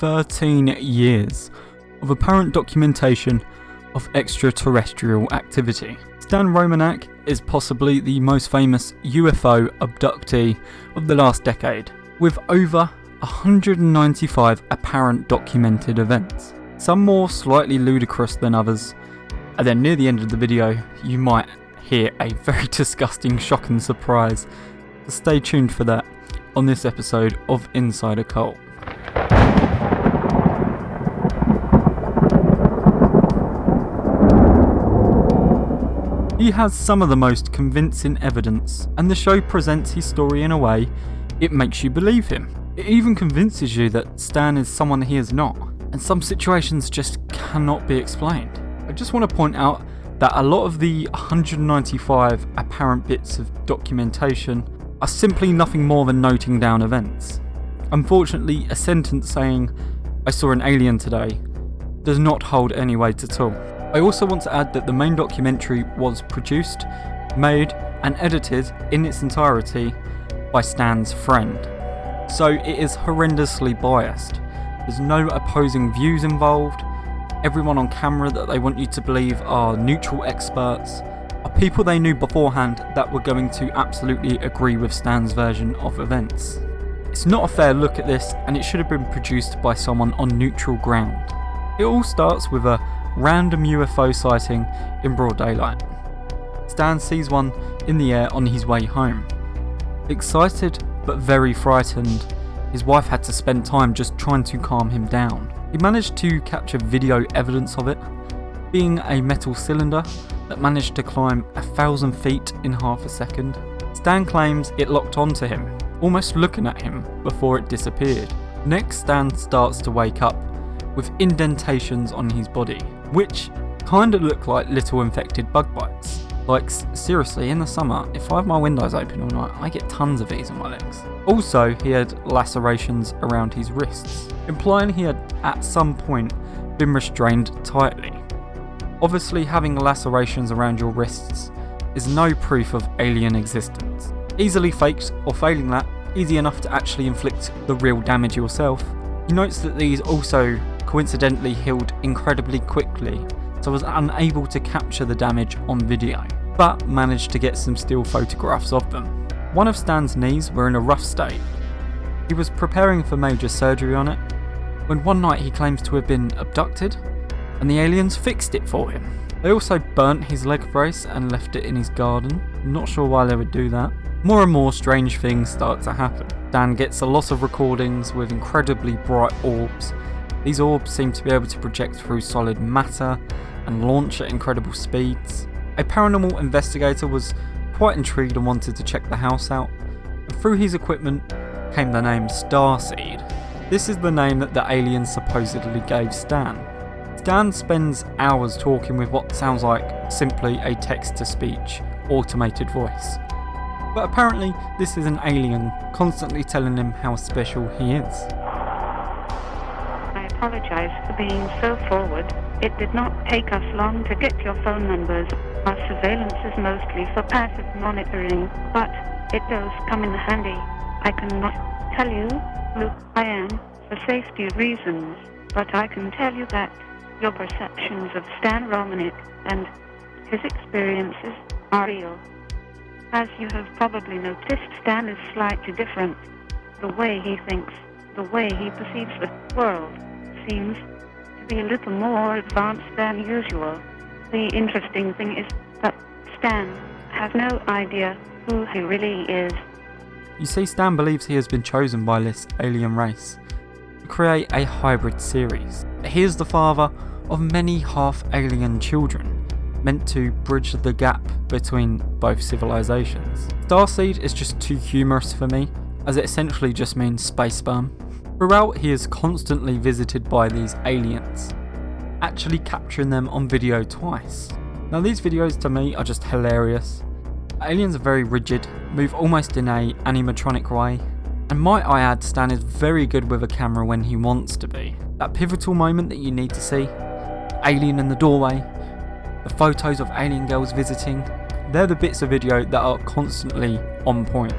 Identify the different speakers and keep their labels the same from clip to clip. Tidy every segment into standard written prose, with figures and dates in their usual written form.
Speaker 1: 13 years of apparent documentation of extraterrestrial activity. Stan Romanek is possibly the most famous UFO abductee of the last decade, with over 195 apparent documented events, some more slightly ludicrous than others, and then near the end of the video you might hear a very disgusting shock and surprise, so stay tuned for that on this episode of Inside Occult. He has some of the most convincing evidence, and the show presents his story in a way it makes you believe him. It even convinces you that Stan is someone he is not, and some situations just cannot be explained. I just want to point out that a lot of the 195 apparent bits of documentation are simply nothing more than noting down events. Unfortunately, a sentence saying, "I saw an alien today," does not hold any weight at all. I also want to add that the main documentary was produced, made and edited in its entirety by Stan's friend, so it is horrendously biased. There's no opposing views involved. Everyone on camera that they want you to believe are neutral experts, are people they knew beforehand that were going to absolutely agree with Stan's version of events. It's not a fair look at this, and it should have been produced by someone on neutral ground. It all starts with a random UFO sighting in broad daylight. Stan sees one in the air on his way home. Excited but very frightened, his wife had to spend time just trying to calm him down. He managed to capture video evidence of it, being a metal cylinder that managed to climb 1,000 feet in half a second. Stan claims it locked onto him, almost looking at him before it disappeared. Next, Stan starts to wake up with indentations on his body, which kinda look like little infected bug bites. Like, seriously, in the summer, if I have my windows open all night, I get tons of these on my legs. Also, he had lacerations around his wrists, implying he had at some point been restrained tightly. Obviously, having lacerations around your wrists is no proof of alien existence. Easily faked, or failing that, easy enough to actually inflict the real damage yourself. He notes that these also coincidentally healed incredibly quickly, so was unable to capture the damage on video, but managed to get some still photographs of them. One of Stan's knees were in a rough state. He was preparing for major surgery on it, when one night he claims to have been abducted, and the aliens fixed it for him. They also burnt his leg brace and left it in his garden. Not sure why they would do that. More and more strange things start to happen. Stan gets a lot of recordings with incredibly bright orbs. These orbs seem to be able to project through solid matter and launch at incredible speeds. A paranormal investigator was quite intrigued and wanted to check the house out, and through his equipment came the name Starseed. This is the name that the aliens supposedly gave Stan. Stan spends hours talking with what sounds like simply a text-to-speech automated voice. But apparently this is an alien constantly telling him how special he is.
Speaker 2: I apologize for being so forward. It did not take us long to get your phone numbers. Our surveillance is mostly for passive monitoring, but it does come in handy. I cannot tell you who I am for safety reasons, but I can tell you that your perceptions of Stan Romanek and his experiences are real. As you have probably noticed, Stan is slightly different. The way he thinks, the way he perceives the world, seems to be a little more advanced than usual. The interesting thing is that Stan has no idea who he really is.
Speaker 1: You see, Stan believes he has been chosen by this alien race to create a hybrid series. He is the father of many half-alien children, meant to bridge the gap between both civilizations. Starseed is just too humorous for me, as it essentially just means space sperm. Throughout, he is constantly visited by these aliens, actually capturing them on video twice. Now, these videos to me are just hilarious. Aliens are very rigid, move almost in a animatronic way, and might I add, Stan is very good with a camera when he wants to be. That pivotal moment that you need to see, alien in the doorway, the photos of alien girls visiting, they're the bits of video that are constantly on point.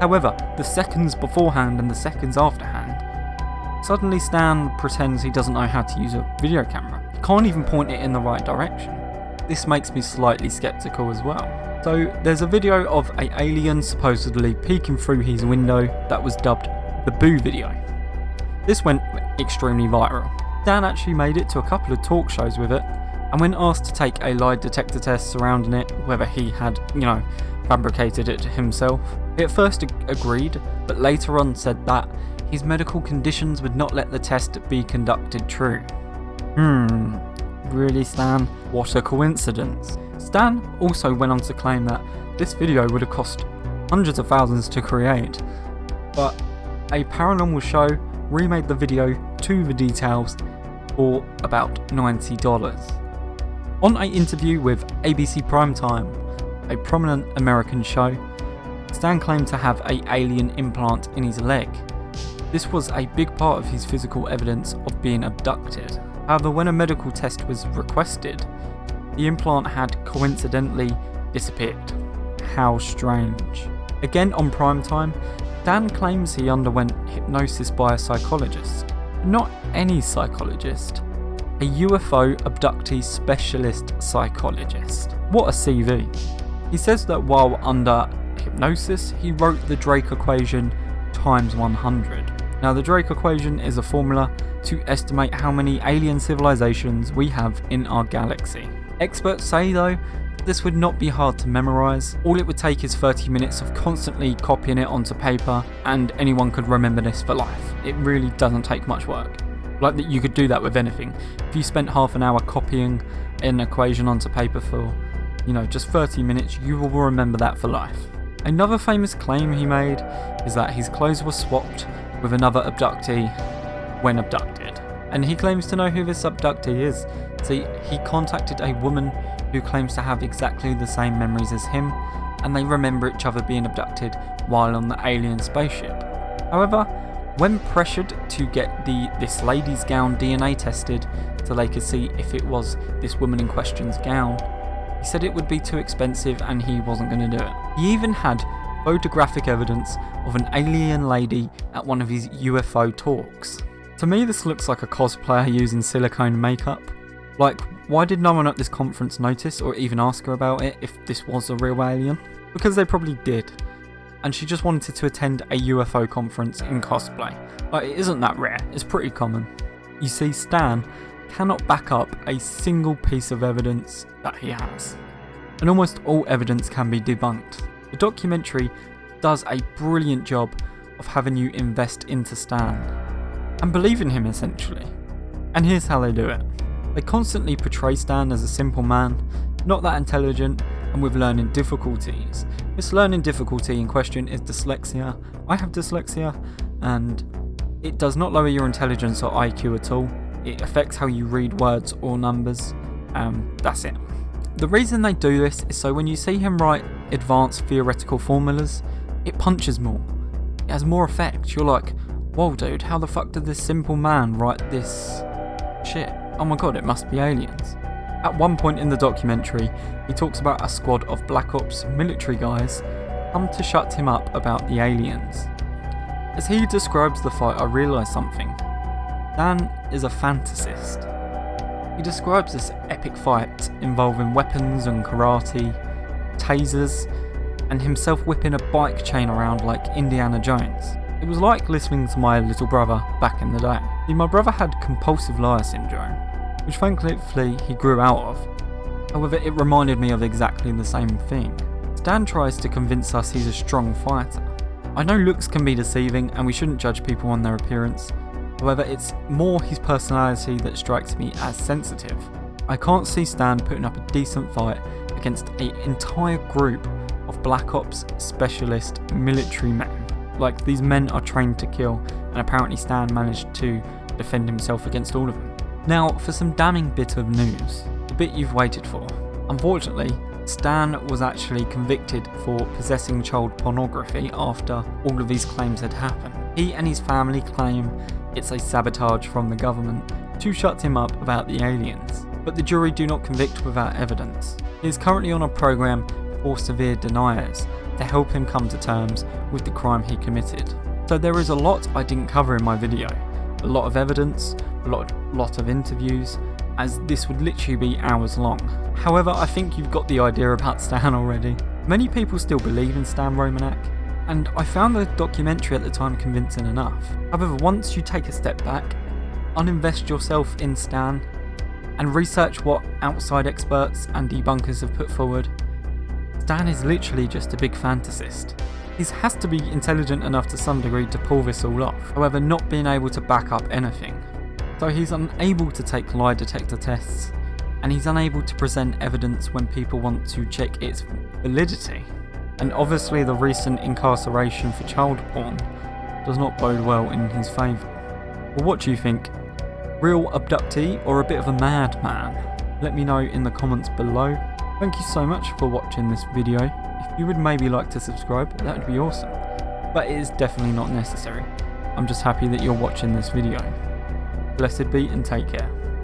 Speaker 1: However, the seconds beforehand and the seconds afterhand, Suddenly Stan pretends he doesn't know how to use a video camera. He can't even point it in the right direction. This makes me slightly skeptical as well. So there's a video of an alien supposedly peeking through his window that was dubbed the Boo video. This went extremely viral. Stan actually made it to a couple of talk shows with it, and when asked to take a lie detector test surrounding it, whether he had, fabricated it himself, he at first agreed, but later on said that his medical conditions would not let the test be conducted true. Really, Stan? What a coincidence. Stan also went on to claim that this video would have cost hundreds of thousands to create, but a paranormal show remade the video to the details for about $90. On an interview with ABC Primetime, a prominent American show, Stan claimed to have an alien implant in his leg. This was a big part of his physical evidence of being abducted. However, when a medical test was requested, the implant had coincidentally disappeared. How strange. Again on Primetime, Stan claims he underwent hypnosis by a psychologist. Not any psychologist. A UFO abductee specialist psychologist. What a CV. He says that while under hypnosis, he wrote the Drake equation times 100. Now the Drake equation is a formula to estimate how many alien civilizations we have in our galaxy. Experts say though, this would not be hard to memorise. All it would take is 30 minutes of constantly copying it onto paper, and anyone could remember this for life. It really doesn't take much work. Like that, you could do that with anything. If you spent half an hour copying an equation onto paper for, just 30 minutes, you will remember that for life. Another famous claim he made is that his clothes were swapped with another abductee when abducted. And he claims to know who this abductee is. See, he contacted a woman who claims to have exactly the same memories as him, and they remember each other being abducted while on the alien spaceship. However, when pressured to get this lady's gown DNA tested so they could see if it was this woman in question's gown, he said it would be too expensive and he wasn't going to do it. He even had photographic evidence of an alien lady at one of his UFO talks. To me, this looks like a cosplayer using silicone makeup. Like, why did no one at this conference notice or even ask her about it if this was a real alien? Because they probably did. And she just wanted to attend a UFO conference in cosplay. Like, it isn't that rare, it's pretty common. You see, Stan cannot back up a single piece of evidence that he has. And almost all evidence can be debunked. The documentary does a brilliant job of having you invest into Stan and believe in him essentially. And here's how they do it. They constantly portray Stan as a simple man, not that intelligent, and with learning difficulties. This learning difficulty in question is dyslexia. I have dyslexia, and it does not lower your intelligence or IQ at all. It affects how you read words or numbers. That's it. The reason they do this is so when you see him write advanced theoretical formulas, it punches more. It has more effect. You're like, whoa dude, how the fuck did this simple man write this shit? Oh my god, it must be aliens. At one point in the documentary, he talks about a squad of Black Ops military guys come to shut him up about the aliens. As he describes the fight, I realise something. Dan is a fantasist. He describes this epic fight involving weapons and karate, tasers, and himself whipping a bike chain around like Indiana Jones. It was like listening to my little brother back in the day. See, my brother had compulsive liar syndrome, which thankfully he grew out of. However, it reminded me of exactly the same thing. Stan tries to convince us he's a strong fighter. I know looks can be deceiving and we shouldn't judge people on their appearance. However, it's more his personality that strikes me as sensitive. I can't see Stan putting up a decent fight against an entire group of Black Ops specialist military men. Like, these men are trained to kill, and apparently Stan managed to defend himself against all of them. Now, for some damning bit of news, the bit you've waited for. Unfortunately, Stan was actually convicted for possessing child pornography after all of these claims had happened. He and his family claim it's a sabotage from the government to shut him up about the aliens, but the jury do not convict without evidence. He is currently on a program for severe deniers to help him come to terms with the crime he committed. So there is a lot I didn't cover in my video, a lot of evidence, a lot of interviews, as this would literally be hours long. However, I think you've got the idea about Stan already. Many people still believe in Stan Romanek, and I found the documentary at the time convincing enough. However, once you take a step back, uninvest yourself in Stan, and research what outside experts and debunkers have put forward, Stan is literally just a big fantasist. He has to be intelligent enough to some degree to pull this all off, however not being able to back up anything. So he's unable to take lie detector tests, and he's unable to present evidence when people want to check its validity. And obviously the recent incarceration for child porn does not bode well in his favour. Well, what do you think? Real abductee or a bit of a madman? Let me know in the comments below. Thank you so much for watching this video. If you would maybe like to subscribe, that would be awesome. But it is definitely not necessary. I'm just happy that you're watching this video. Blessed be and take care.